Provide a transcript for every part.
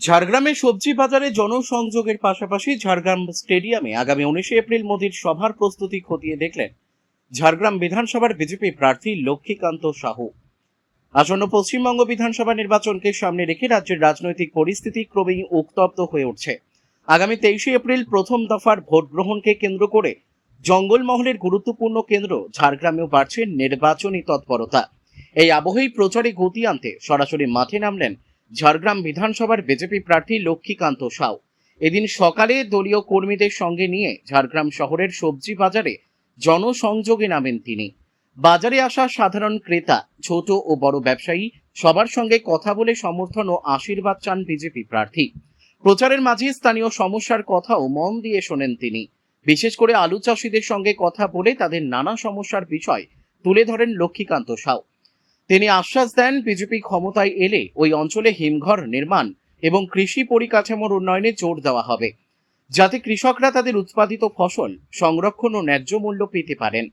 ঝাড়গ্রামে সবজি বাজারে জনসংযোগের পাশাপাশি ঝাড়গ্রাম স্টেডিয়ামে আগামী 19 এপ্রিল মোদির সভার প্রস্তুতি খতিয়ে দেখলেন ঝাড়গ্রাম বিধানসভার বিজেপি প্রার্থী লক্ষ্মীকান্ত সাহু। আসন্ন পশ্চিমবঙ্গ বিধানসভা নির্বাচনকে সামনে রেখে রাজ্যের রাজনৈতিক পরিস্থিতি ক্রমেই উত্তপ্ত হয়ে উঠছে। আগামী 23 এপ্রিল প্রথম দফার ভোট গ্রহণকে কেন্দ্র করে জঙ্গলমহলের গুরুত্বপূর্ণ কেন্দ্র ঝাড়গ্রামেও বাড়ছে নির্বাচনী তৎপরতা। এই আবহেই প্রচারে গতি আনতে সরাসরি মাঠে নামলেন ঝাড়গ্রাম বিধানসভার বিজেপি প্রার্থী লক্ষ্মীকান্ত সাউ। এদিন সকালে দলীয় কর্মীদের সঙ্গে নিয়ে ঝাড়গ্রাম শহরের সবজি বাজারে জনসংযোগে নামেন তিনি। বাজারে আসা সাধারণ ক্রেতা, ছোট ও বড় ব্যবসায়ী সবার সঙ্গে কথা বলে সমর্থন ও আশীর্বাদ চান বিজেপি প্রার্থী। প্রচারের মাঝে স্থানীয় সমস্যার কথাও মন দিয়ে শোনেন তিনি। বিশেষ করে আলু চাষিদের সঙ্গে কথা বলে তাদের নানা সমস্যার বিষয় তুলে ধরেন লক্ষ্মীকান্ত সাউ। তিনি আশ্বাস দেন বিজেপি ক্ষমতায় এলে ওই অঞ্চলে হিমঘর নির্মাণ এবং কৃষি পরিকাঠামোর উন্নয়নে জোর দেওয়া হবে, যাতে কৃষকরা তাদের উৎপাদিত ফসল সংরক্ষণ ও ন্যায্য মূল্য পেতে পারেন।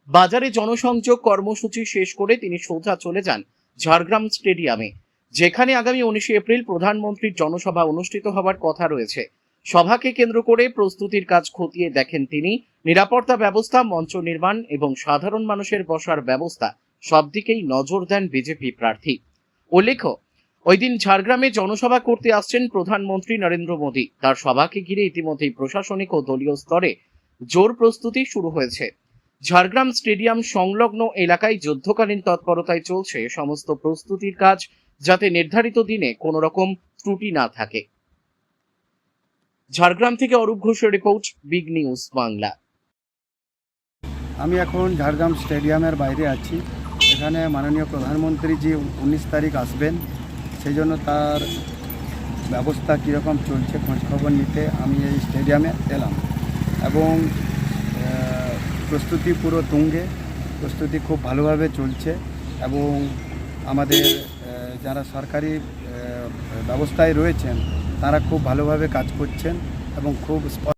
বাজারে জনসংযোগ কর্মসূচি শেষ করে তিনি সোজা চলে যান ঝাড়গ্রাম স্টেডিয়ামে, যেখানে আগামী 19 এপ্রিল প্রধানমন্ত্রীর জনসভা অনুষ্ঠিত হবার কথা রয়েছে। সভাকে কেন্দ্র করে প্রস্তুতির কাজ খতিয়ে দেখেন তিনি। নিরাপত্তা ব্যবস্থা, মঞ্চ নির্মাণ এবং সাধারণ মানুষের বসার ব্যবস্থা সব দিকেই নজর দেন বিজেপি প্রার্থী। উল্লেখ্য, ওই দিন ঝাড়গ্রামে জনসভা করতে আসছেন প্রধানমন্ত্রী নরেন্দ্র মোদী। তার সভাকে ঘিরে ইতিমধ্যেই প্রশাসনিক ও দলীয় স্তরে জোর প্রস্তুতি শুরু হয়েছে। ঝাড়গ্রাম স্টেডিয়াম সংলগ্ন এলাকায় যুদ্ধকালীন তৎপরতায় চলছে সমস্ত প্রস্তুতির কাজ, যাতে নির্ধারিত দিনে কোনো রকম ত্রুটি না থাকে। ঝাড়গ্রাম থেকে অরূপ ঘোষের রিপোর্ট, বিগ নিউজ বাংলা। আমি এখন ঝাড়গ্রাম স্টেডিয়ামের বাইরে আছি। এখানে মাননীয় প্রধানমন্ত্রী যে 19 তারিখ আসবেন, সেই জন্য তার ব্যবস্থা কীরকম চলছে খোঁজখবর নিতে আমি এই স্টেডিয়ামে এলাম। এবং প্রস্তুতি পুরো তুঙ্গে, প্রস্তুতি খুব ভালোভাবে চলছে এবং আমাদের যারা সরকারি ব্যবস্থায় রয়েছেন তারা খুব ভালোভাবে কাজ করছেন এবং খুব